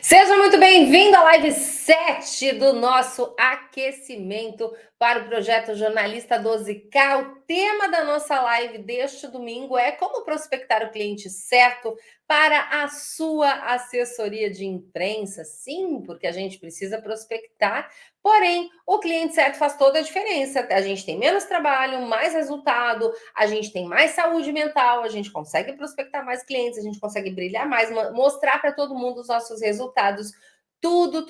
Seja muito bem-vindo à live 7 do nosso aquecimento para o projeto Jornalista 12K. O tema da nossa live deste domingo é como prospectar o cliente certo para a sua assessoria de imprensa. Sim, porque a gente precisa prospectar, porém, o cliente certo faz toda a diferença. A gente tem menos trabalho, mais resultado, a gente tem mais saúde mental, a gente consegue prospectar mais clientes, a gente consegue brilhar mais, mostrar para todo mundo os nossos resultados. Tudo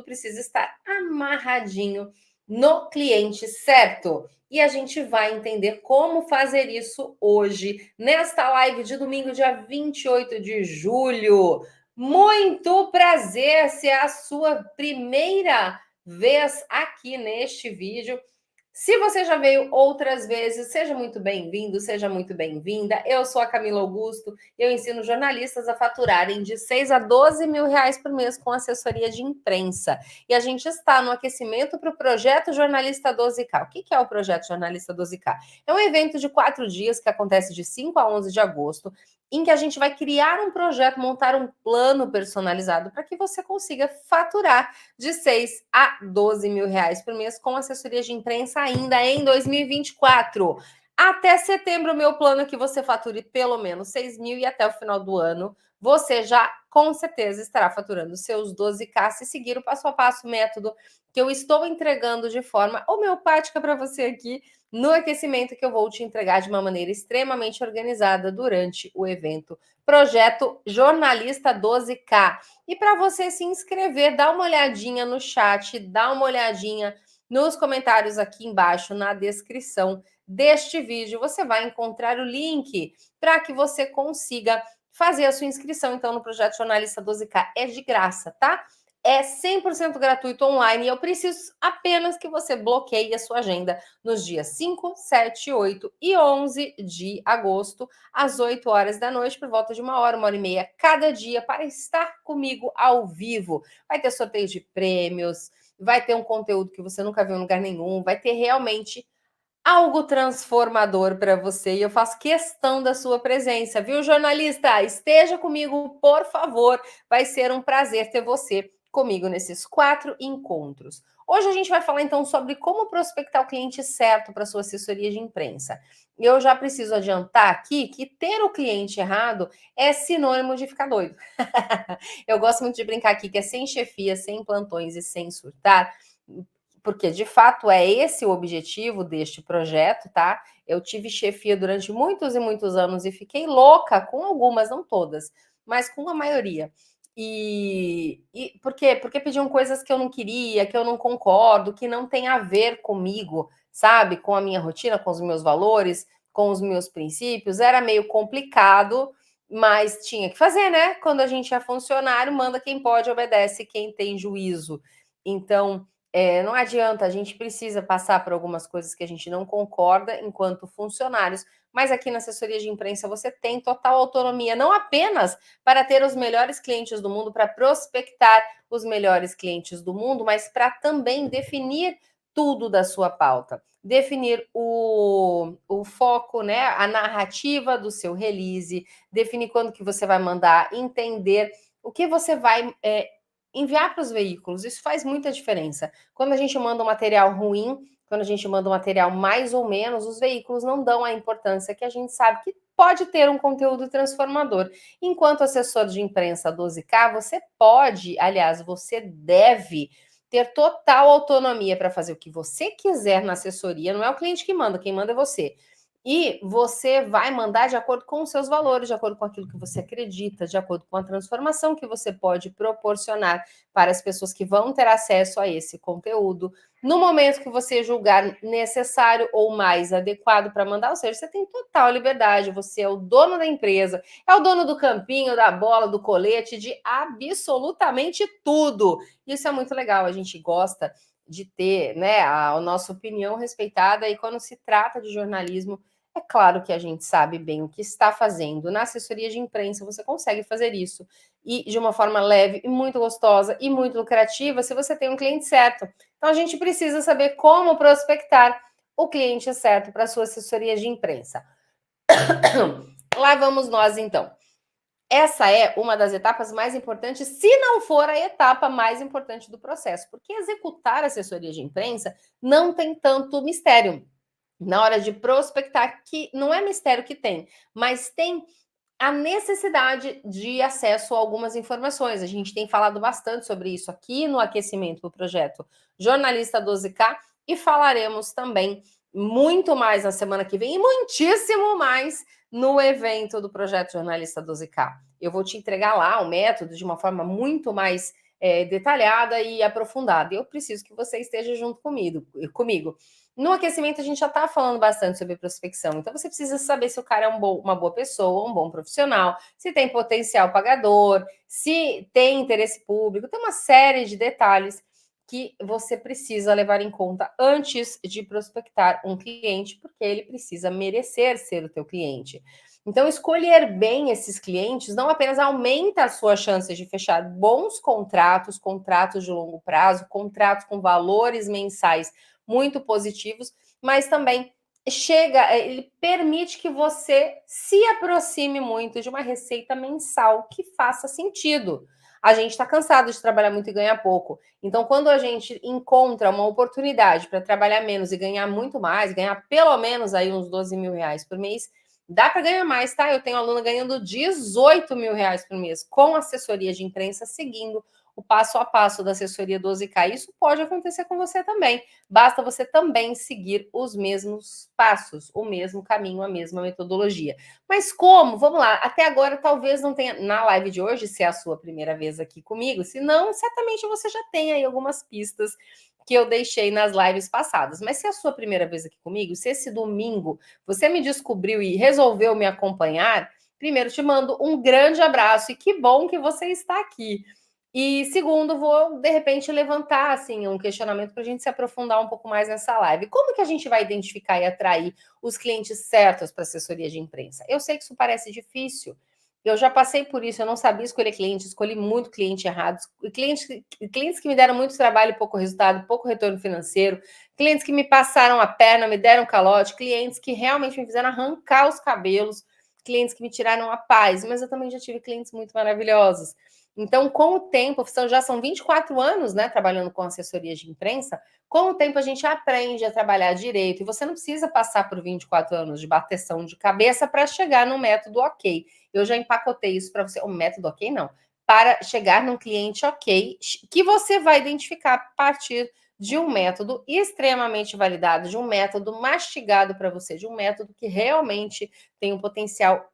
precisa estar amarradinho no cliente certo. E a gente vai entender como fazer isso hoje, nesta live de domingo, dia 28 de julho. Muito prazer, se é a sua primeira vez aqui neste vídeo. Se você já veio outras vezes, seja muito bem-vindo, seja muito bem-vinda. Eu sou a Camila Augusto, eu ensino jornalistas a faturarem de 6 a 12 mil reais por mês com assessoria de imprensa. E a gente está no aquecimento para o Projeto Jornalista 12K. O que é o Projeto Jornalista 12K? É um evento de 4 dias que acontece de 5 a 11 de agosto, em que a gente vai criar um projeto, montar um plano personalizado para que você consiga faturar de 6 a 12 mil reais por mês com assessoria de imprensa ainda em 2024. Até setembro, o meu plano é que você fature pelo menos 6 mil e até o final do ano você já, com certeza, estará faturando seus 12K se seguir o passo a passo método que eu estou entregando de forma homeopática para você aqui no aquecimento, que eu vou te entregar de uma maneira extremamente organizada durante o evento Projeto Jornalista 12K. E para você se inscrever, dá uma olhadinha no chat, dá uma olhadinha nos comentários aqui embaixo, na descrição deste vídeo. Você vai encontrar o link para que você consiga fazer a sua inscrição, então, no Projeto Jornalista 12K. É de graça, tá? É 100% gratuito online e eu preciso apenas que você bloqueie a sua agenda nos dias 5, 7, 8 e 11 de agosto, às 8 horas da noite, por volta de 1 hora e meia cada dia, para estar comigo ao vivo. Vai ter sorteio de prêmios, vai ter um conteúdo que você nunca viu em lugar nenhum, vai ter realmente algo transformador para você e eu faço questão da sua presença, viu, jornalista? Esteja comigo, por favor. Vai ser um prazer ter você comigo nesses 4 encontros. Hoje a gente vai falar então sobre como prospectar o cliente certo para sua assessoria de imprensa. Eu já preciso adiantar aqui que ter o cliente errado é sinônimo de ficar doido. Eu gosto muito de brincar aqui que é sem chefia, sem plantões e sem surtar, porque de fato é esse o objetivo deste projeto, tá? Eu tive chefia durante muitos e muitos anos e fiquei louca com algumas, não todas, mas com a maioria. E por quê? Porque pediam coisas que eu não queria, que eu não concordo, que não tem a ver comigo, sabe? Com a minha rotina, com os meus valores, com os meus princípios. Era meio complicado, mas tinha que fazer, né? Quando a gente é funcionário, manda quem pode, obedece quem tem juízo. Então, não adianta, a gente precisa passar por algumas coisas que a gente não concorda enquanto funcionários, mas aqui na assessoria de imprensa você tem total autonomia, não apenas para ter os melhores clientes do mundo, para prospectar os melhores clientes do mundo, mas para também definir tudo da sua pauta, definir o foco, né, a narrativa do seu release, definir quando que você vai mandar, entender o que você vai enviar para os veículos. Isso faz muita diferença. Quando a gente manda um material ruim, quando a gente manda um material mais ou menos, os veículos não dão a importância que a gente sabe que pode ter um conteúdo transformador. Enquanto assessor de imprensa 12K, você pode, aliás, você deve ter total autonomia para fazer o que você quiser na assessoria. Não é o cliente que manda, quem manda é você. E você vai mandar de acordo com os seus valores, de acordo com aquilo que você acredita, de acordo com a transformação que você pode proporcionar para as pessoas que vão ter acesso a esse conteúdo, no momento que você julgar necessário ou mais adequado para mandar, ou seja, você tem total liberdade, você é o dono da empresa, é o dono do campinho, da bola, do colete, de absolutamente tudo. Isso é muito legal, a gente gosta de ter, né, a nossa opinião respeitada, e quando se trata de jornalismo, é claro que a gente sabe bem o que está fazendo. Na assessoria de imprensa, você consegue fazer isso e de uma forma leve e muito gostosa e muito lucrativa se você tem um cliente certo. Então, a gente precisa saber como prospectar o cliente certo para a sua assessoria de imprensa. Lá vamos nós, então. Essa é uma das etapas mais importantes, se não for a etapa mais importante do processo, porque executar assessoria de imprensa não tem tanto mistério. Na hora de prospectar, que não é mistério que tem, mas tem a necessidade de acesso a algumas informações. A gente tem falado bastante sobre isso aqui no aquecimento do projeto Jornalista 12K e falaremos também muito mais na semana que vem e muitíssimo mais no evento do projeto Jornalista 12K. Eu vou te entregar lá o método de uma forma muito mais detalhada e aprofundada. Eu preciso que você esteja junto comigo. No aquecimento, a gente já está falando bastante sobre prospecção. Então, você precisa saber se o cara é uma boa pessoa, um bom profissional, se tem potencial pagador, se tem interesse público. Tem uma série de detalhes que você precisa levar em conta antes de prospectar um cliente, porque ele precisa merecer ser o teu cliente. Então, escolher bem esses clientes não apenas aumenta as suas chances de fechar bons contratos, contratos de longo prazo, contratos com valores mensais muito positivos, mas também ele permite que você se aproxime muito de uma receita mensal que faça sentido. A gente está cansado de trabalhar muito e ganhar pouco. Então, quando a gente encontra uma oportunidade para trabalhar menos e ganhar muito mais, ganhar pelo menos aí uns 12 mil reais por mês, dá para ganhar mais, tá? Eu tenho aluna ganhando 18 mil reais por mês com assessoria de imprensa, seguindo o passo a passo da assessoria 12K. Isso pode acontecer com você também. Basta você também seguir os mesmos passos, o mesmo caminho, a mesma metodologia. Mas como? Vamos lá. Até agora, talvez não tenha, na live de hoje, se é a sua primeira vez aqui comigo, se não, certamente você já tem aí algumas pistas que eu deixei nas lives passadas. Mas se é a sua primeira vez aqui comigo, se esse domingo você me descobriu e resolveu me acompanhar, primeiro te mando um grande abraço e que bom que você está aqui. E segundo, vou de repente levantar assim um questionamento para a gente se aprofundar um pouco mais nessa live. Como que a gente vai identificar e atrair os clientes certos para assessoria de imprensa? Eu sei que isso parece difícil. Eu já passei por isso, eu não sabia escolher cliente, escolhi muito cliente errado, clientes que me deram muito trabalho e pouco resultado, pouco retorno financeiro, clientes que me passaram a perna, me deram calote, clientes que realmente me fizeram arrancar os cabelos, clientes que me tiraram a paz, mas eu também já tive clientes muito maravilhosos. Então, com o tempo, já são 24 anos, né, trabalhando com assessoria de imprensa, com o tempo a gente aprende a trabalhar direito, e você não precisa passar por 24 anos de bateção de cabeça para chegar no método ok. Eu já empacotei isso para você, o método ok não, para chegar num cliente ok, que você vai identificar a partir de um método extremamente validado, de um método mastigado para você, de um método que realmente tem um potencial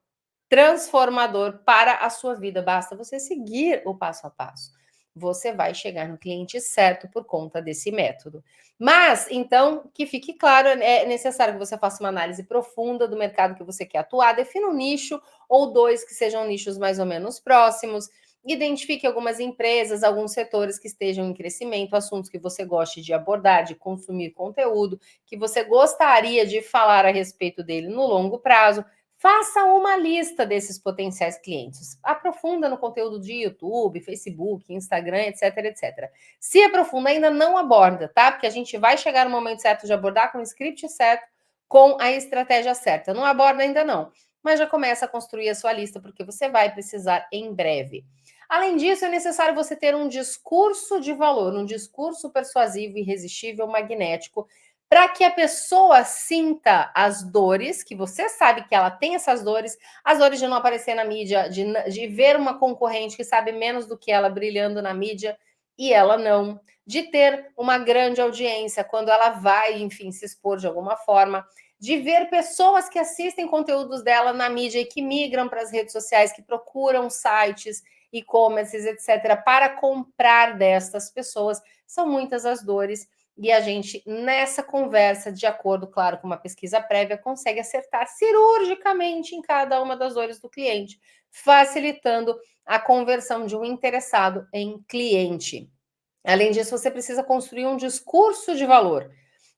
transformador para a sua vida. Basta você seguir o passo a passo. Você vai chegar no cliente certo por conta desse método. Mas, então, que fique claro, é necessário que você faça uma análise profunda do mercado que você quer atuar, defina um nicho ou dois que sejam nichos mais ou menos próximos, identifique algumas empresas, alguns setores que estejam em crescimento, assuntos que você goste de abordar, de consumir conteúdo, que você gostaria de falar a respeito dele no longo prazo. Faça uma lista desses potenciais clientes. Aprofunda no conteúdo de YouTube, Facebook, Instagram, etc, etc. Se aprofunda, ainda não aborda, tá? Porque a gente vai chegar no momento certo de abordar com o script certo, com a estratégia certa. Não aborda ainda não, mas já começa a construir a sua lista, porque você vai precisar em breve. Além disso, é necessário você ter um discurso de valor, um discurso persuasivo, irresistível, magnético, para que a pessoa sinta as dores, que você sabe que ela tem essas dores, as dores de não aparecer na mídia, de ver uma concorrente que sabe menos do que ela brilhando na mídia e ela não, de ter uma grande audiência quando ela vai, enfim, se expor de alguma forma, de ver pessoas que assistem conteúdos dela na mídia e que migram para as redes sociais, que procuram sites, e-commerces, etc., para comprar destas pessoas. São muitas as dores e a gente, nessa conversa, de acordo, claro, com uma pesquisa prévia, consegue acertar cirurgicamente em cada uma das dores do cliente, facilitando a conversão de um interessado em cliente. Além disso, você precisa construir um discurso de valor.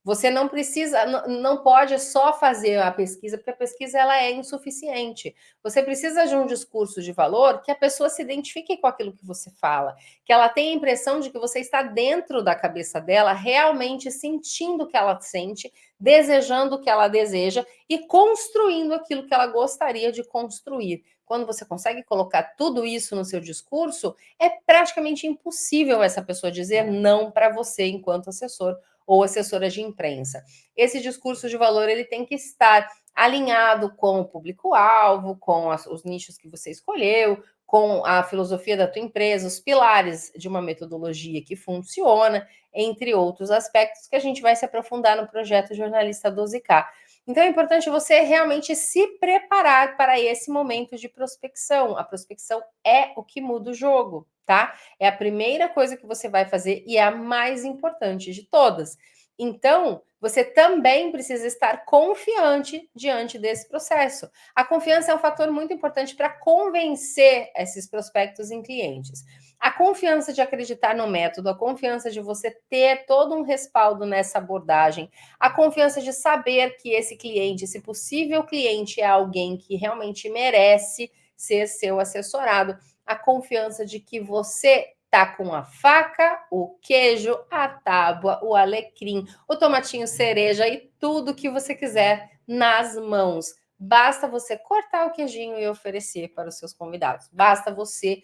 Você não precisa, não pode só fazer a pesquisa, porque a pesquisa ela é insuficiente. Você precisa de um discurso de valor que a pessoa se identifique com aquilo que você fala, que ela tenha a impressão de que você está dentro da cabeça dela, realmente sentindo o que ela sente, desejando o que ela deseja e construindo aquilo que ela gostaria de construir. quando você consegue colocar tudo isso no seu discurso, é praticamente impossível essa pessoa dizer não para você enquanto assessor ou assessora de imprensa. Esse discurso de valor ele tem que estar alinhado com o público-alvo, com os nichos que você escolheu, com a filosofia da tua empresa, os pilares de uma metodologia que funciona, entre outros aspectos que a gente vai se aprofundar no projeto Jornalista 12K. Então é importante você realmente se preparar para esse momento de prospecção. A prospecção é o que muda o jogo, tá? É a primeira coisa que você vai fazer e é a mais importante de todas. Então, você também precisa estar confiante diante desse processo. A confiança é um fator muito importante para convencer esses prospectos em clientes. A confiança de acreditar no método, a confiança de você ter todo um respaldo nessa abordagem, a confiança de saber que esse cliente, esse possível cliente, é alguém que realmente merece ser seu assessorado, a confiança de que você tá com a faca, o queijo, a tábua, o alecrim, o tomatinho cereja e tudo que você quiser nas mãos. Basta você cortar o queijinho e oferecer para os seus convidados. Basta você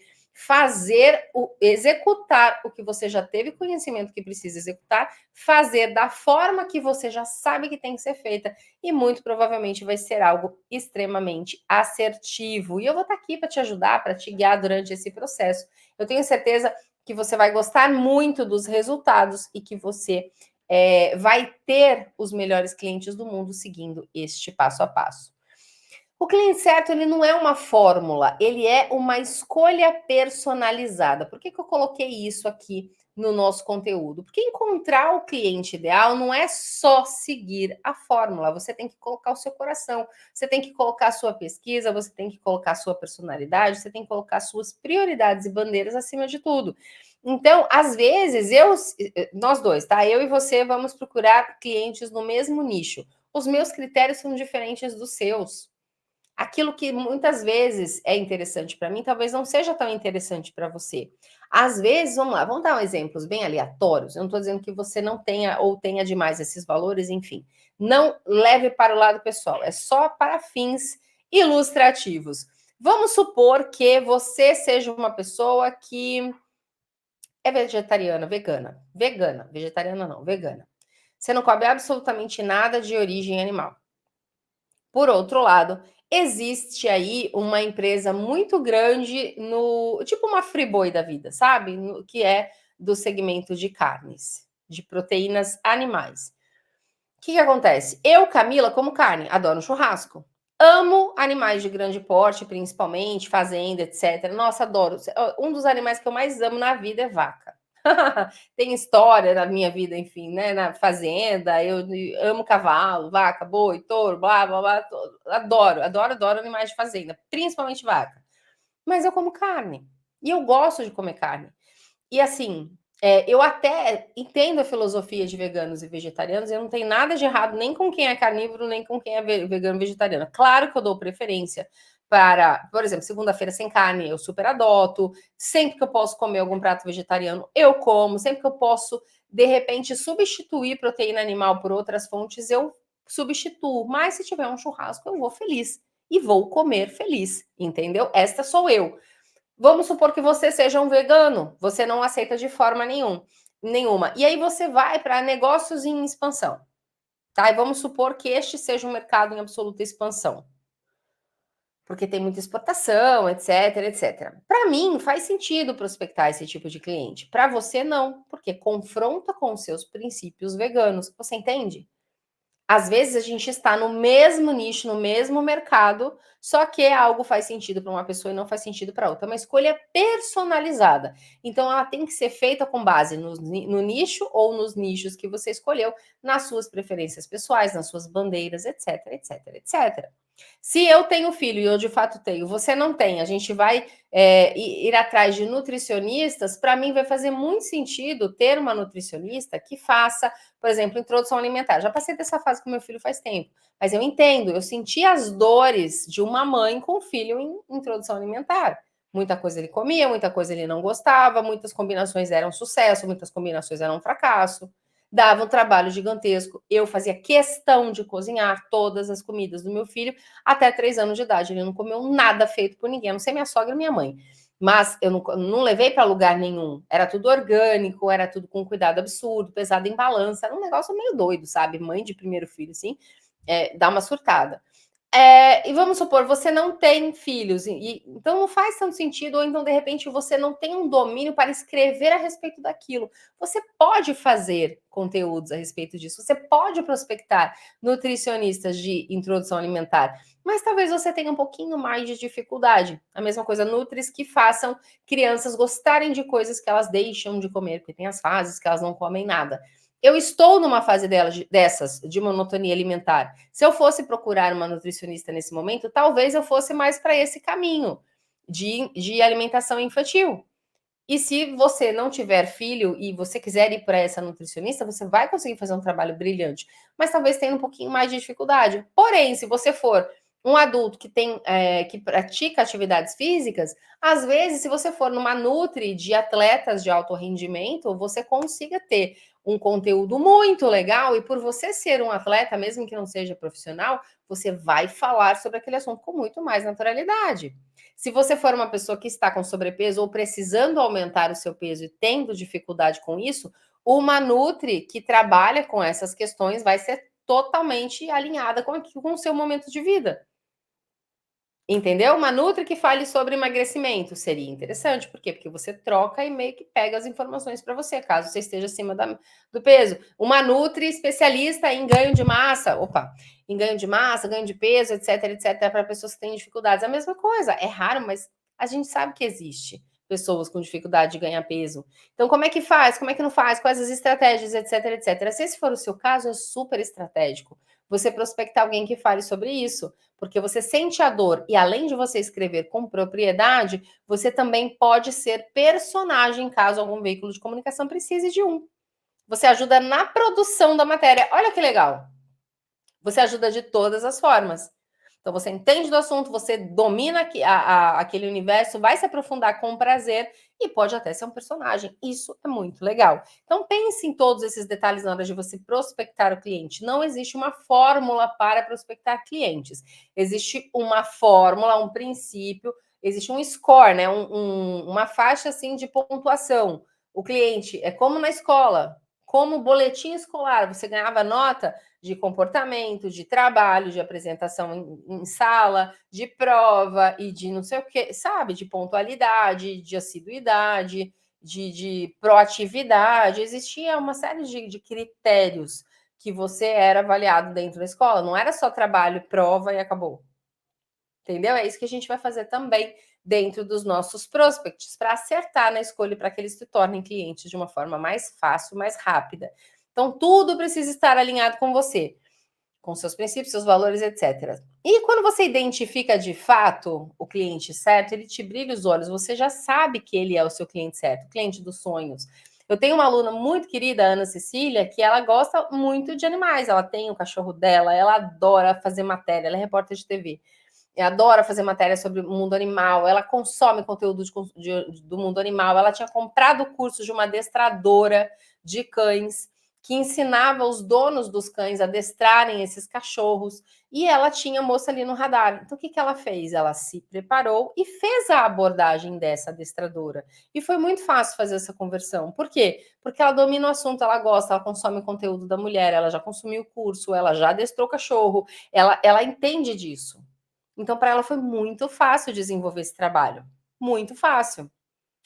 executar o que você já teve conhecimento que precisa executar, fazer da forma que você já sabe que tem que ser feita e muito provavelmente vai ser algo extremamente assertivo. E eu vou estar aqui para te ajudar, para te guiar durante esse processo. Eu tenho certeza que você vai gostar muito dos resultados e que você vai ter os melhores clientes do mundo seguindo este passo a passo. O cliente certo, ele não é uma fórmula, ele é uma escolha personalizada. Por que eu coloquei isso aqui no nosso conteúdo? Porque encontrar o cliente ideal não é só seguir a fórmula, você tem que colocar o seu coração, você tem que colocar a sua pesquisa, você tem que colocar a sua personalidade, você tem que colocar suas prioridades e bandeiras acima de tudo. Então, às vezes, nós dois, tá? Eu e você vamos procurar clientes no mesmo nicho. Os meus critérios são diferentes dos seus. Aquilo que muitas vezes é interessante para mim, talvez não seja tão interessante para você. Às vezes, vamos lá, vamos dar exemplos bem aleatórios. Eu não estou dizendo que você não tenha ou tenha demais esses valores, enfim. Não leve para o lado pessoal, é só para fins ilustrativos. Vamos supor que você seja uma pessoa que é vegetariana, vegana, vegetariana não, vegana. Você não come absolutamente nada de origem animal. Por outro lado, existe aí uma empresa muito grande no tipo uma Friboi da vida, sabe? Que é do segmento de carnes, de proteínas animais. O que acontece? Eu, Camila, como carne, adoro churrasco. Amo animais de grande porte, principalmente, fazenda, etc. Nossa, adoro. Um dos animais que eu mais amo na vida é vaca. Tem história na minha vida, enfim, né? Na fazenda, eu amo cavalo, vaca, boi, touro, blá, blá, blá. Adoro, adoro, adoro animais de fazenda, principalmente vaca. Mas eu como carne. E eu gosto de comer carne. E assim, eu até entendo a filosofia de veganos e vegetarianos, eu não tenho nada de errado nem com quem é carnívoro, nem com quem é vegano e vegetariano. Claro que eu dou preferência para, por exemplo, segunda-feira sem carne, eu super adoto. Sempre que eu posso comer algum prato vegetariano, eu como. Sempre que eu posso, de repente, substituir proteína animal por outras fontes, eu substituo. Mas se tiver um churrasco, eu vou feliz. E vou comer feliz, entendeu? Esta sou eu. Vamos supor que você seja um vegano, você não aceita de forma nenhuma. E aí você vai para negócios em expansão, tá? E vamos supor que este seja um mercado em absoluta expansão. Porque tem muita exportação, etc, etc. Para mim, faz sentido prospectar esse tipo de cliente. Para você, não, porque confronta com os seus princípios veganos. Você entende? Às vezes a gente está no mesmo nicho, no mesmo mercado, só que algo faz sentido para uma pessoa e não faz sentido para outra. É uma escolha personalizada. Então ela tem que ser feita com base no nicho ou nos nichos que você escolheu, nas suas preferências pessoais, nas suas bandeiras, etc, etc, etc. Se eu tenho filho e eu de fato tenho, você não tem, a gente vai ir atrás de nutricionistas, para mim vai fazer muito sentido ter uma nutricionista que faça, por exemplo, introdução alimentar. Já passei dessa fase com meu filho faz tempo, mas eu entendo, eu senti as dores de uma mãe com filho em introdução alimentar. Muita coisa ele comia, muita coisa ele não gostava, muitas combinações eram sucesso, muitas combinações eram fracasso. dava um trabalho gigantesco. Eu fazia questão de cozinhar todas as comidas do meu filho até 3 anos de idade. Ele não comeu nada feito por ninguém, a não ser minha sogra e minha mãe. Mas eu não levei para lugar nenhum. Era tudo orgânico, era tudo com cuidado absurdo, pesado em balança. Era um negócio meio doido, sabe? Mãe de primeiro filho, assim, dá uma surtada. E vamos supor, você não tem filhos, então não faz tanto sentido, ou então, de repente, você não tem um domínio para escrever a respeito daquilo. Você pode fazer conteúdos a respeito disso, você pode prospectar nutricionistas de introdução alimentar, mas talvez você tenha um pouquinho mais de dificuldade. A mesma coisa, nutris que façam crianças gostarem de coisas que elas deixam de comer, porque tem as fases que elas não comem nada. Eu estou numa fase dessas, de monotonia alimentar. Se eu fosse procurar uma nutricionista nesse momento, talvez eu fosse mais para esse caminho de alimentação infantil. E se você não tiver filho e você quiser ir para essa nutricionista, você vai conseguir fazer um trabalho brilhante, mas talvez tenha um pouquinho mais de dificuldade. Porém, se você for um adulto que pratica atividades físicas, às vezes, se você for numa nutri de atletas de alto rendimento, você consiga ter um conteúdo muito legal e por você ser um atleta, mesmo que não seja profissional, você vai falar sobre aquele assunto com muito mais naturalidade. Se você for uma pessoa que está com sobrepeso ou precisando aumentar o seu peso e tendo dificuldade com isso, uma Nutri que trabalha com essas questões vai ser totalmente alinhada com o seu momento de vida. Entendeu? Uma Nutri que fale sobre emagrecimento seria interessante. Por quê? Porque você troca e meio que pega as informações para você, caso você esteja acima do peso. Uma Nutri especialista em ganho de massa, em ganho de massa, ganho de peso, etc, etc, para pessoas que têm dificuldades. A mesma coisa, é raro, mas a gente sabe que existe pessoas com dificuldade de ganhar peso. Então, como é que faz? Como é que não faz? Quais as estratégias, etc, etc. Se esse for o seu caso, é super estratégico você prospectar alguém que fale sobre isso, porque você sente a dor e além de você escrever com propriedade, você também pode ser personagem caso algum veículo de comunicação precise de um. Você ajuda na produção da matéria. Olha que legal. Você ajuda de todas as formas. Então, você entende do assunto, você domina aquele universo, vai se aprofundar com prazer e pode até ser um personagem. Isso é muito legal. Então, pense em todos esses detalhes na hora de você prospectar o cliente. Não existe uma fórmula para prospectar clientes. Existe uma fórmula, um princípio, existe um score, né? Uma faixa assim de pontuação. O cliente é como na escola, como boletim escolar, você ganhava nota de comportamento, de trabalho, de apresentação em sala, de prova e de não sei o que, sabe? De pontualidade, de assiduidade, de proatividade. Existia uma série de critérios que você era avaliado dentro da escola. Não era só trabalho, prova e acabou. Entendeu? É isso que a gente vai fazer também dentro dos nossos prospects, para acertar na escolha para que eles se tornem clientes de uma forma mais fácil, mais rápida. Então, tudo precisa estar alinhado com você, com seus princípios, seus valores, etc. E quando você identifica de fato o cliente certo, ele te brilha os olhos, você já sabe que ele é o seu cliente certo, o cliente dos sonhos. Eu tenho uma aluna muito querida, Ana Cecília, que ela gosta muito de animais. Ela tem o cachorro dela, ela adora fazer matéria, ela é repórter de TV. Adora fazer matéria sobre o mundo animal, ela consome conteúdo do mundo animal. Ela tinha comprado o curso de uma adestradora de cães que ensinava os donos dos cães a adestrarem esses cachorros, e ela tinha moça ali no radar. Então, o que ela fez? Ela se preparou e fez a abordagem dessa adestradora. E foi muito fácil fazer essa conversão. Por quê? Porque ela domina o assunto, ela gosta, ela consome o conteúdo da mulher, ela já consumiu o curso, ela já adestrou o cachorro, ela entende disso. Então, para ela foi muito fácil desenvolver esse trabalho. Muito fácil.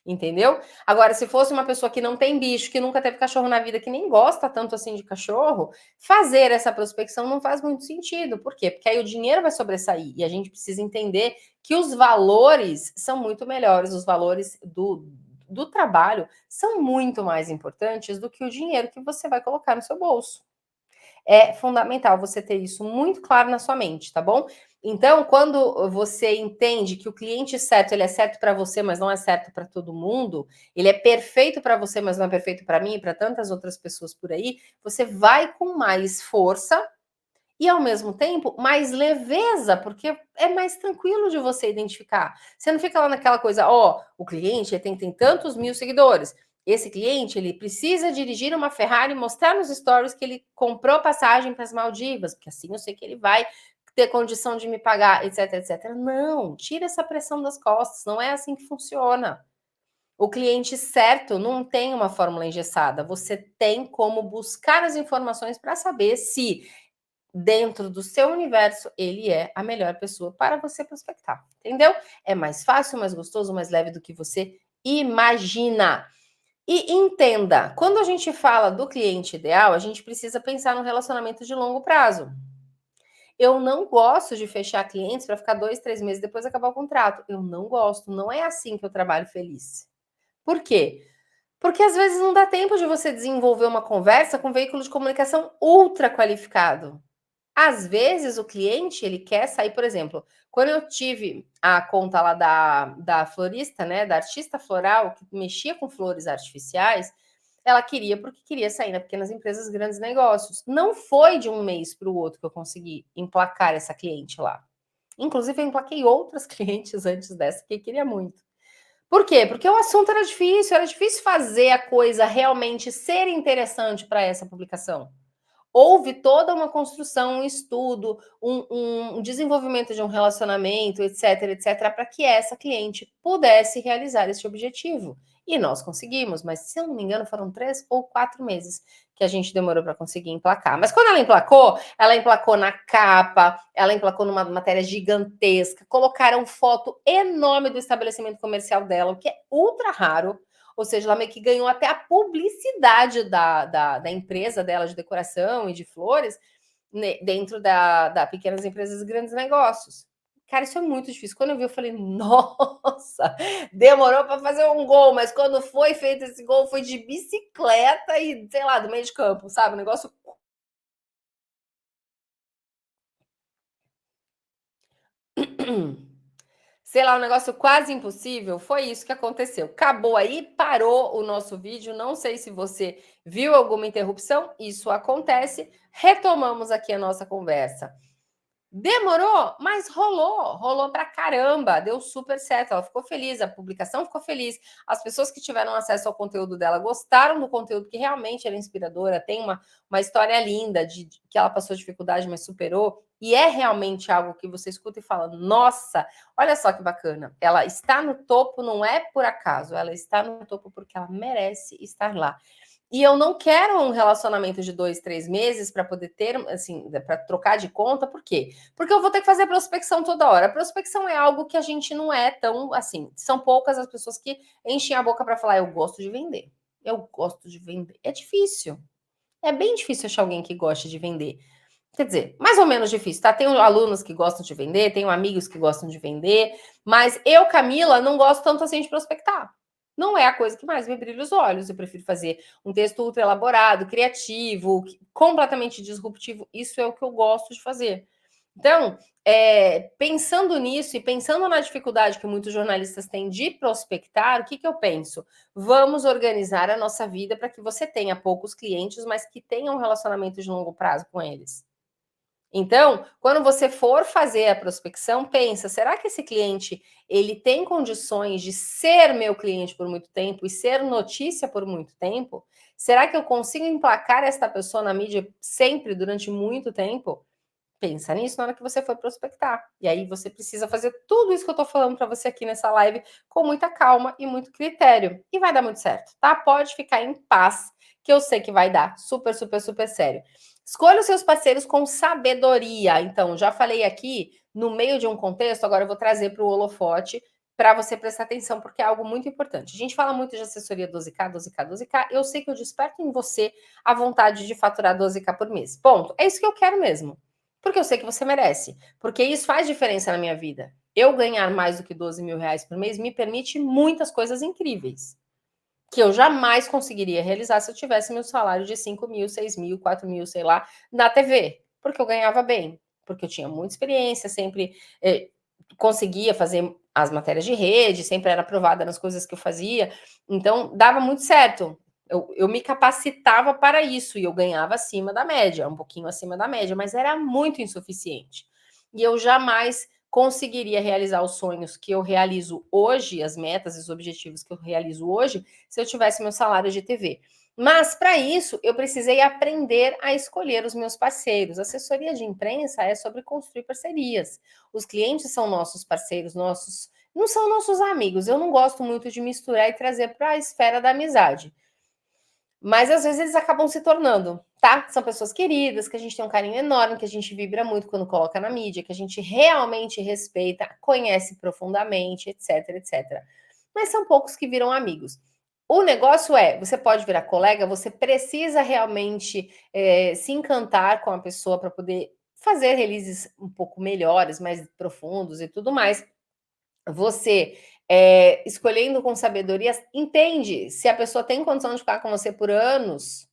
Entendeu? Agora, se fosse uma pessoa que não tem bicho, que nunca teve cachorro na vida, que nem gosta tanto assim de cachorro, fazer essa prospecção não faz muito sentido. Por quê? Porque aí o dinheiro vai sobressair e a gente precisa entender que os valores são muito melhores, os valores do trabalho são muito mais importantes do que o dinheiro que você vai colocar no seu bolso. É fundamental você ter isso muito claro na sua mente, tá bom? Então, quando você entende que o cliente certo, ele é certo para você, mas não é certo para todo mundo, ele é perfeito para você, mas não é perfeito para mim e para tantas outras pessoas por aí, você vai com mais força e ao mesmo tempo mais leveza, porque é mais tranquilo de você identificar. Você não fica lá naquela coisa, ó, o cliente tem tantos mil seguidores, Esse cliente, ele precisa dirigir uma Ferrari e mostrar nos stories que ele comprou passagem para as Maldivas, porque assim eu sei que ele vai ter condição de me pagar, etc, etc. Não, tira essa pressão das costas, não é assim que funciona. O cliente certo não tem uma fórmula engessada, você tem como buscar as informações para saber se dentro do seu universo ele é a melhor pessoa para você prospectar, entendeu? É mais fácil, mais gostoso, mais leve do que você imagina. E entenda, quando a gente fala do cliente ideal, a gente precisa pensar no relacionamento de longo prazo. Eu não gosto de fechar clientes para ficar 2, 3 meses depois acabar o contrato. Eu não gosto, não é assim que eu trabalho feliz. Por quê? Porque às vezes não dá tempo de você desenvolver uma conversa com um veículo de comunicação ultra qualificado. Às vezes o cliente ele quer sair, por exemplo, quando eu tive a conta lá da florista, né, da artista floral, que mexia com flores artificiais, ela queria porque queria sair na Pequenas Empresas, Grandes Negócios. Não foi de um mês para o outro que eu consegui emplacar essa cliente lá. Inclusive, eu emplaquei outras clientes antes dessa que queria muito. Por quê? Porque o assunto era difícil fazer a coisa realmente ser interessante para essa publicação. Houve toda uma construção, um estudo, um desenvolvimento de um relacionamento, etc, etc, para que essa cliente pudesse realizar esse objetivo. E nós conseguimos, mas se eu não me engano, foram 3 ou 4 meses que a gente demorou para conseguir emplacar. Mas quando ela emplacou na capa, ela emplacou numa matéria gigantesca, colocaram foto enorme do estabelecimento comercial dela, o que é ultra raro. Ou seja, ela meio que ganhou até a publicidade da empresa dela de decoração e de flores, né, dentro da Pequenas Empresas e Grandes Negócios. Cara, isso é muito difícil. Quando eu vi, eu falei, nossa, demorou para fazer um gol, mas quando foi feito esse gol, foi de bicicleta e, sei lá, do meio de campo, sabe? Um negócio. Sei lá, um negócio quase impossível. Foi isso que aconteceu. Acabou aí, parou o nosso vídeo. Não sei se você viu alguma interrupção. Isso acontece. Retomamos aqui a nossa conversa. Demorou, mas rolou pra caramba, deu super certo. Ela ficou feliz, a publicação ficou feliz. As pessoas que tiveram acesso ao conteúdo dela gostaram do conteúdo, que realmente era inspiradora. Tem uma história linda de que ela passou dificuldade, mas superou. E é realmente algo que você escuta e fala: nossa, olha só que bacana. Ela está no topo, não é por acaso, ela está no topo porque ela merece estar lá. E eu não quero um relacionamento de 2, 3 meses para poder ter, assim, para trocar de conta, por quê? Porque eu vou ter que fazer prospecção toda hora. A prospecção é algo que a gente não é tão assim. São poucas as pessoas que enchem a boca para falar, eu gosto de vender. Eu gosto de vender. É difícil. É bem difícil achar alguém que goste de vender. Quer dizer, mais ou menos difícil, tá? Tenho alunos que gostam de vender, tenho amigos que gostam de vender, mas eu, Camila, não gosto tanto assim de prospectar. Não é a coisa que mais me brilha os olhos. Eu prefiro fazer um texto ultra elaborado, criativo, completamente disruptivo. Isso é o que eu gosto de fazer. Então, pensando nisso e pensando na dificuldade que muitos jornalistas têm de prospectar, o que, que eu penso? Vamos organizar a nossa vida para que você tenha poucos clientes, mas que tenha um relacionamento de longo prazo com eles. Então, quando você for fazer a prospecção, pensa, será que esse cliente ele tem condições de ser meu cliente por muito tempo e ser notícia por muito tempo? Será que eu consigo emplacar esta pessoa na mídia sempre durante muito tempo? Pensa nisso na hora que você for prospectar. E aí você precisa fazer tudo isso que eu estou falando para você aqui nessa live com muita calma e muito critério. E vai dar muito certo, tá? Pode ficar em paz, que eu sei que vai dar super, super, super sério. Escolha os seus parceiros com sabedoria. Então, já falei aqui, no meio de um contexto, agora eu vou trazer para o holofote para você prestar atenção, porque é algo muito importante. A gente fala muito de assessoria 12K, 12K, 12K. Eu sei que eu desperto em você a vontade de faturar 12K por mês. Ponto. É isso que eu quero mesmo. Porque eu sei que você merece. Porque isso faz diferença na minha vida. Eu ganhar mais do que 12 mil reais por mês me permite muitas coisas incríveis. Que eu jamais conseguiria realizar se eu tivesse meu salário de 5 mil, 6 mil, 4 mil, sei lá, na TV. Porque eu ganhava bem. Porque eu tinha muita experiência, sempre conseguia fazer as matérias de rede, sempre era aprovada nas coisas que eu fazia. Então, dava muito certo. Eu me capacitava para isso e eu ganhava acima da média, um pouquinho acima da média, mas era muito insuficiente. E eu jamais conseguiria realizar os sonhos que eu realizo hoje, as metas e os objetivos que eu realizo hoje, se eu tivesse meu salário de TV. Mas, para isso, eu precisei aprender a escolher os meus parceiros. Assessoria de imprensa é sobre construir parcerias. Os clientes são nossos parceiros, não são nossos amigos. Eu não gosto muito de misturar e trazer para a esfera da amizade. Mas às vezes eles acabam se tornando, tá? São pessoas queridas, que a gente tem um carinho enorme, que a gente vibra muito quando coloca na mídia, que a gente realmente respeita, conhece profundamente, etc, etc. Mas são poucos que viram amigos. O negócio é, você pode virar colega, você precisa realmente se encantar com a pessoa para poder fazer releases um pouco melhores, mais profundos e tudo mais. Você, escolhendo com sabedoria, entende se a pessoa tem condição de ficar com você por anos,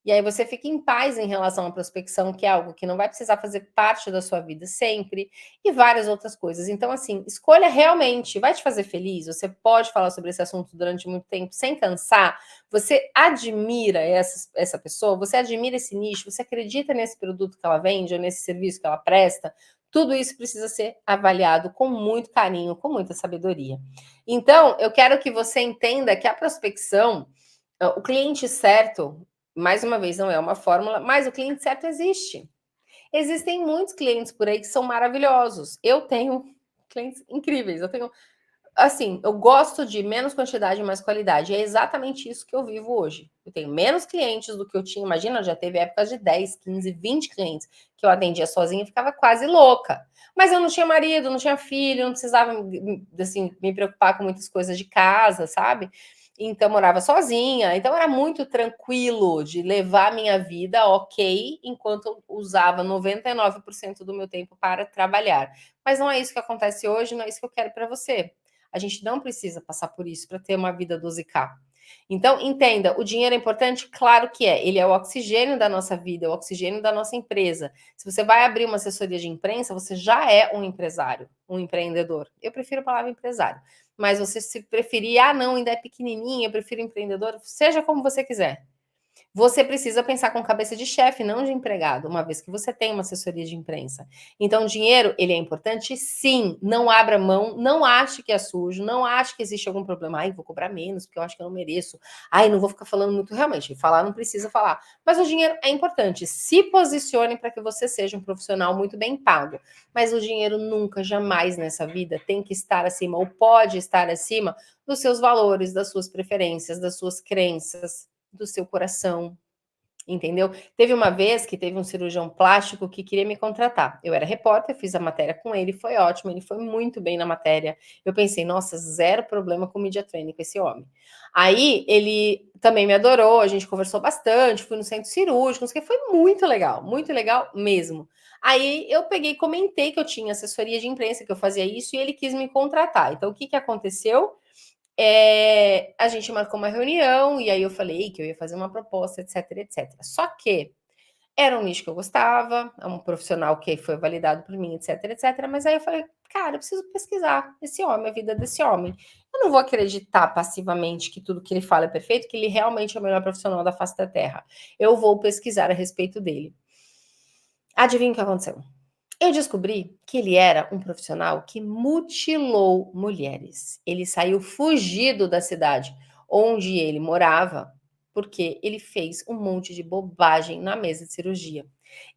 e aí você fica em paz em relação à prospecção, que é algo que não vai precisar fazer parte da sua vida sempre, e várias outras coisas. Então, assim, escolha realmente, vai te fazer feliz, você pode falar sobre esse assunto durante muito tempo sem cansar, você admira essa pessoa, você admira esse nicho, você acredita nesse produto que ela vende ou nesse serviço que ela presta, tudo isso precisa ser avaliado com muito carinho, com muita sabedoria. Então, eu quero que você entenda que a prospecção, o cliente certo, mais uma vez, não é uma fórmula, mas o cliente certo existe. Existem muitos clientes por aí que são maravilhosos. Eu tenho clientes incríveis. Eu tenho, assim, eu gosto de menos quantidade e mais qualidade. É exatamente isso que eu vivo hoje. Eu tenho menos clientes do que eu tinha. Imagina, já teve épocas de 10, 15, 20 clientes que eu atendia sozinha e ficava quase louca. Mas eu não tinha marido, não tinha filho, não precisava assim, me preocupar com muitas coisas de casa, sabe? Então, morava sozinha. Então, era muito tranquilo de levar a minha vida ok, enquanto eu usava 99% do meu tempo para trabalhar. Mas não é isso que acontece hoje, não é isso que eu quero para você. A gente não precisa passar por isso para ter uma vida 12K. Então, entenda, o dinheiro é importante? Claro que é. Ele é o oxigênio da nossa vida, é o oxigênio da nossa empresa. Se você vai abrir uma assessoria de imprensa, você já é um empresário, um empreendedor. Eu prefiro a palavra empresário. Mas você se preferir, não, ainda é pequenininho, eu prefiro empreendedor, seja como você quiser. Você precisa pensar com cabeça de chefe, não de empregado, uma vez que você tem uma assessoria de imprensa. Então, o dinheiro, ele é importante? Sim. Não abra mão, não ache que é sujo, não ache que existe algum problema. Ai, vou cobrar menos, porque eu acho que eu não mereço. Ai, não vou ficar falando muito. Realmente, falar não precisa falar. Mas o dinheiro é importante. Se posicione para que você seja um profissional muito bem pago. Mas o dinheiro nunca, jamais nessa vida tem que estar acima, ou pode estar acima dos seus valores, das suas preferências, das suas crenças, do seu coração, entendeu? Teve uma vez que teve um cirurgião plástico que queria me contratar. Eu era repórter, fiz a matéria com ele, foi ótimo, ele foi muito bem na matéria. Eu pensei, nossa, zero problema com media training com esse homem. Aí ele também me adorou, a gente conversou bastante, fui no centro cirúrgico, que foi muito legal mesmo. Aí eu peguei e comentei que eu tinha assessoria de imprensa, que eu fazia isso, e ele quis me contratar. Então, o que aconteceu? A gente marcou uma reunião e aí eu falei que eu ia fazer uma proposta, etc, etc. Só que era um nicho que eu gostava, é um profissional que foi validado por mim, etc, etc. Mas aí eu falei, cara, eu preciso pesquisar esse homem, a vida desse homem. Eu não vou acreditar passivamente que tudo que ele fala é perfeito, que ele realmente é o melhor profissional da face da Terra. Eu vou pesquisar a respeito dele. Adivinha o que aconteceu? Eu descobri que ele era um profissional que mutilou mulheres. Ele saiu fugido da cidade onde ele morava, porque ele fez um monte de bobagem na mesa de cirurgia.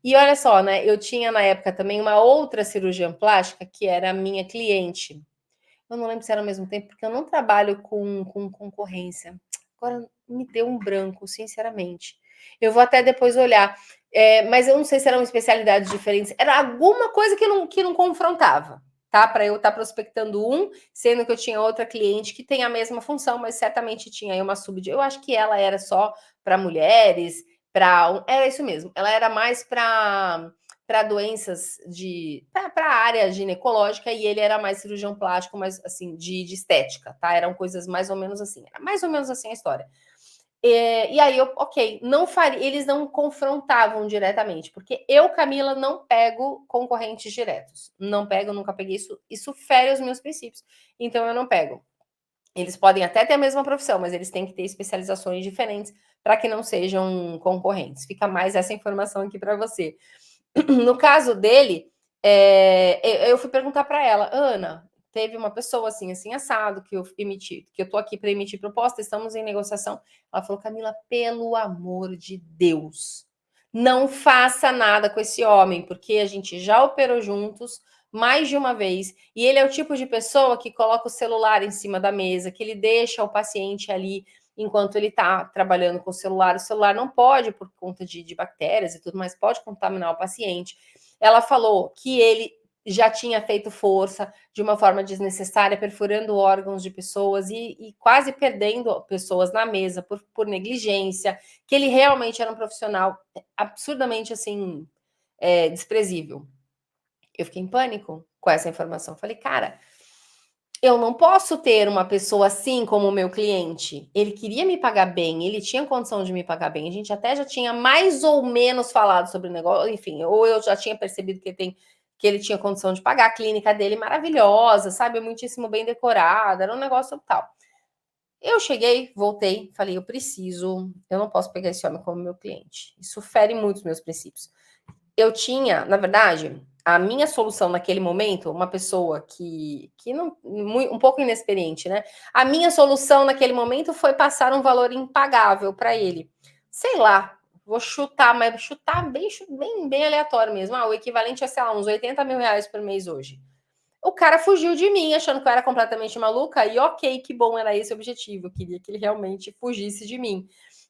E olha só, né? Eu tinha na época também uma outra cirurgiã plástica que era a minha cliente. Eu não lembro se era ao mesmo tempo, porque eu não trabalho com concorrência. Agora me deu um branco, sinceramente. Eu vou até depois olhar. Mas eu não sei se eram especialidades diferentes. Era alguma coisa que não confrontava, tá? Para eu estar prospectando sendo que eu tinha outra cliente que tem a mesma função, mas certamente tinha aí uma Eu acho que ela era só para mulheres, era isso mesmo. Ela era mais para doenças para a área ginecológica e ele era mais cirurgião plástico, mas assim, de estética, tá? Eram coisas mais ou menos assim. Era mais ou menos assim a história. E aí ok, não faria, eles não confrontavam diretamente, porque eu, Camila, não pego concorrentes diretos. Não pego, nunca peguei isso. Isso fere os meus princípios. Então eu não pego. Eles podem até ter a mesma profissão, mas eles têm que ter especializações diferentes para que não sejam concorrentes. Fica mais essa informação aqui para você. No caso dele, eu fui perguntar para ela, Ana, teve uma pessoa assim, assim, assado, que eu emiti, que eu tô aqui para emitir proposta, estamos em negociação. Ela falou, Camila, pelo amor de Deus, não faça nada com esse homem, porque a gente já operou juntos mais de uma vez, e ele é o tipo de pessoa que coloca o celular em cima da mesa, que ele deixa o paciente ali enquanto ele está trabalhando com o celular não pode, por conta de bactérias e tudo mais, pode contaminar o paciente. Ela falou que ele já tinha feito força de uma forma desnecessária, perfurando órgãos de pessoas e quase perdendo pessoas na mesa por negligência, que ele realmente era um profissional absurdamente assim, desprezível. Eu fiquei em pânico com essa informação. Falei, cara, eu não posso ter uma pessoa assim como o meu cliente. Ele queria me pagar bem, ele tinha condição de me pagar bem. A gente até já tinha mais ou menos falado sobre o negócio, enfim, ou eu já tinha percebido que ele tinha condição de pagar, a clínica dele maravilhosa, sabe, muitíssimo bem decorada, era um negócio tal. Eu cheguei, voltei, falei, eu não posso pegar esse homem como meu cliente. Isso fere muito os meus princípios. Eu tinha, na verdade, a minha solução naquele momento, uma pessoa que não, um pouco inexperiente, né? A minha solução naquele momento foi passar um valor impagável para ele. Sei lá, vou chutar, mas chutar bem aleatório mesmo. O equivalente a, sei lá, uns 80 mil reais por mês hoje. O cara fugiu de mim, achando que eu era completamente maluca, e ok, que bom, era esse o objetivo. Eu queria que ele realmente fugisse de mim.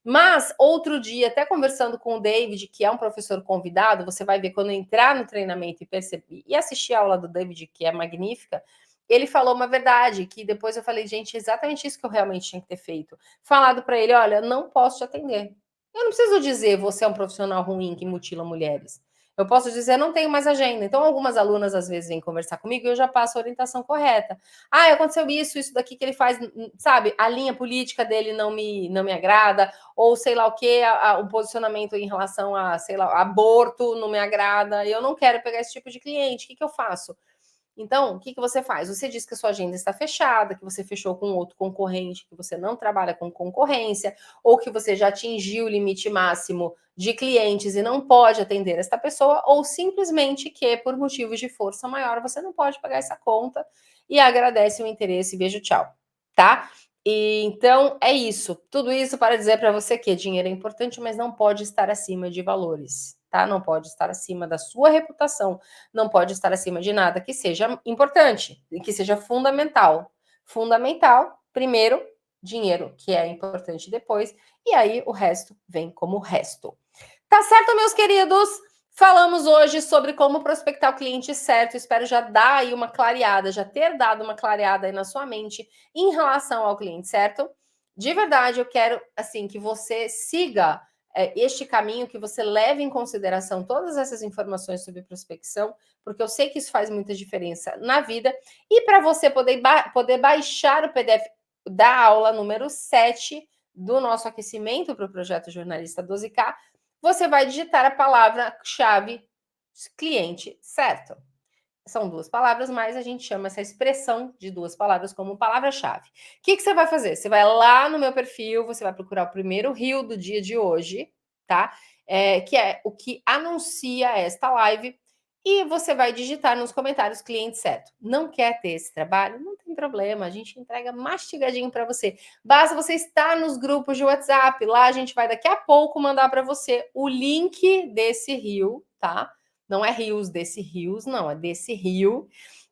Mas, outro dia, até conversando com o David, que é um professor convidado, você vai ver quando entrar no treinamento e perceber, e assistir a aula do David, que é magnífica, ele falou uma verdade, que depois eu falei, gente, exatamente isso que eu realmente tinha que ter feito. Falado para ele, olha, não posso te atender. Eu não preciso dizer, você é um profissional ruim que mutila mulheres. Eu posso dizer, não tenho mais agenda. Então, algumas alunas às vezes vêm conversar comigo e eu já passo a orientação correta. Aconteceu isso daqui que ele faz, sabe? A linha política dele não me agrada, ou sei lá o que, o posicionamento em relação a, sei lá, aborto não me agrada. Eu não quero pegar esse tipo de cliente. O que eu faço? Então, o que você faz? Você diz que a sua agenda está fechada, que você fechou com outro concorrente, que você não trabalha com concorrência, ou que você já atingiu o limite máximo de clientes e não pode atender esta pessoa, ou simplesmente que, por motivos de força maior, você não pode pagar essa conta e agradece o interesse e beijo, tchau. Tá? E, então, é isso. Tudo isso para dizer para você que dinheiro é importante, mas não pode estar acima de valores, tá? Não pode estar acima da sua reputação, não pode estar acima de nada que seja importante, que seja fundamental. Fundamental, primeiro, dinheiro, que é importante depois, e aí o resto vem como resto. Tá certo, meus queridos? Falamos hoje sobre como prospectar o cliente certo. Espero já dar aí uma clareada, já ter dado uma clareada aí na sua mente em relação ao cliente certo. De verdade, eu quero assim que você siga este caminho, que você leve em consideração todas essas informações sobre prospecção, porque eu sei que isso faz muita diferença na vida. E para você poder baixar o PDF da aula número 7 do nosso aquecimento para o projeto Jornalista 12K, você vai digitar a palavra-chave cliente certo. São duas palavras, mas a gente chama essa expressão de duas palavras como palavra-chave. O que você vai fazer? Você vai lá no meu perfil, você vai procurar o primeiro reel do dia de hoje, tá? Que é o que anuncia esta live, e você vai digitar nos comentários cliente certo. Não quer ter esse trabalho? Não tem problema, a gente entrega mastigadinho para você. Basta você estar nos grupos de WhatsApp, lá a gente vai daqui a pouco mandar para você o link desse reel, tá? Não é rios desse rios, não, é desse rio.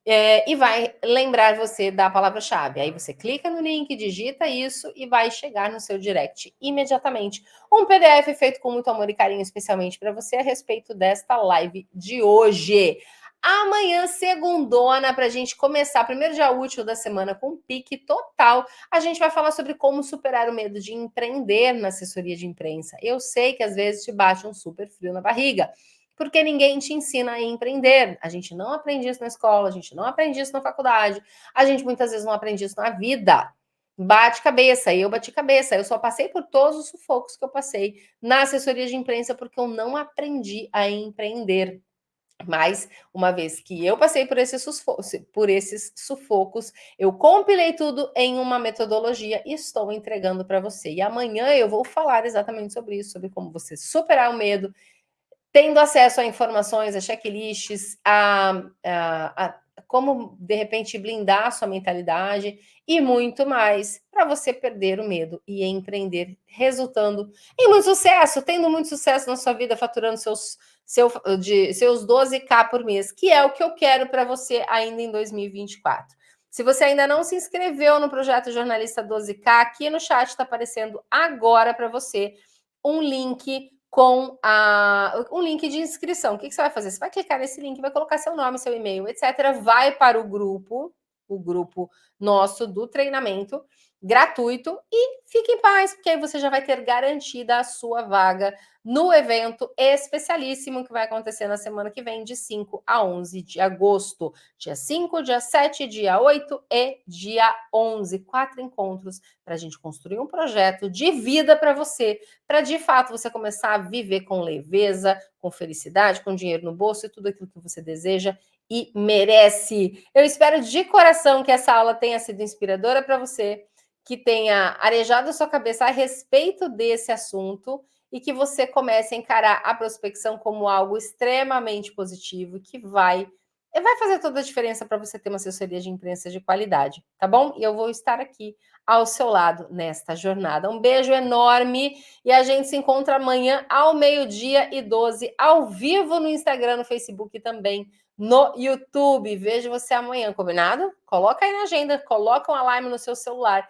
E vai lembrar você da palavra-chave. Aí você clica no link, digita isso e vai chegar no seu direct imediatamente. Um PDF feito com muito amor e carinho, especialmente para você, a respeito desta live de hoje. Amanhã, segundona, para a gente começar, primeiro dia útil da semana, com pique total. A gente vai falar sobre como superar o medo de empreender na assessoria de imprensa. Eu sei que às vezes te bate um super frio na barriga, porque ninguém te ensina a empreender. A gente não aprende isso na escola, a gente não aprende isso na faculdade, a gente muitas vezes não aprende isso na vida. Bate cabeça, eu bati cabeça, eu só passei por todos os sufocos que eu passei na assessoria de imprensa porque eu não aprendi a empreender. Mas, uma vez que eu passei por esses sufocos, eu compilei tudo em uma metodologia e estou entregando para você. E amanhã eu vou falar exatamente sobre isso, sobre como você superar o medo, tendo acesso a informações, a checklists, a como, de repente, blindar a sua mentalidade e muito mais para você perder o medo e empreender, resultando em muito sucesso, tendo muito sucesso na sua vida, faturando seus 12K por mês, que é o que eu quero para você ainda em 2024. Se você ainda não se inscreveu no projeto Jornalista 12K, aqui no chat está aparecendo agora para você um link com um link de inscrição. O que você vai fazer? Você vai clicar nesse link, vai colocar seu nome, seu e-mail, etc. Vai para o grupo nosso do treinamento gratuito e fique em paz, porque aí você já vai ter garantida a sua vaga no evento especialíssimo que vai acontecer na semana que vem, de 5 a 11 de agosto. Dia 5, dia 7, dia 8 e dia 11. 4 encontros para a gente construir um projeto de vida para você, para de fato você começar a viver com leveza, com felicidade, com dinheiro no bolso e tudo aquilo que você deseja e merece. Eu espero de coração que essa aula tenha sido inspiradora para você, que tenha arejado a sua cabeça a respeito desse assunto e que você comece a encarar a prospecção como algo extremamente positivo, que vai fazer toda a diferença para você ter uma assessoria de imprensa de qualidade, tá bom? E eu vou estar aqui ao seu lado nesta jornada. Um beijo enorme e a gente se encontra amanhã ao 12h12, ao vivo no Instagram, no Facebook e também no YouTube. Vejo você amanhã, combinado? Coloca aí na agenda, coloca um alarme no seu celular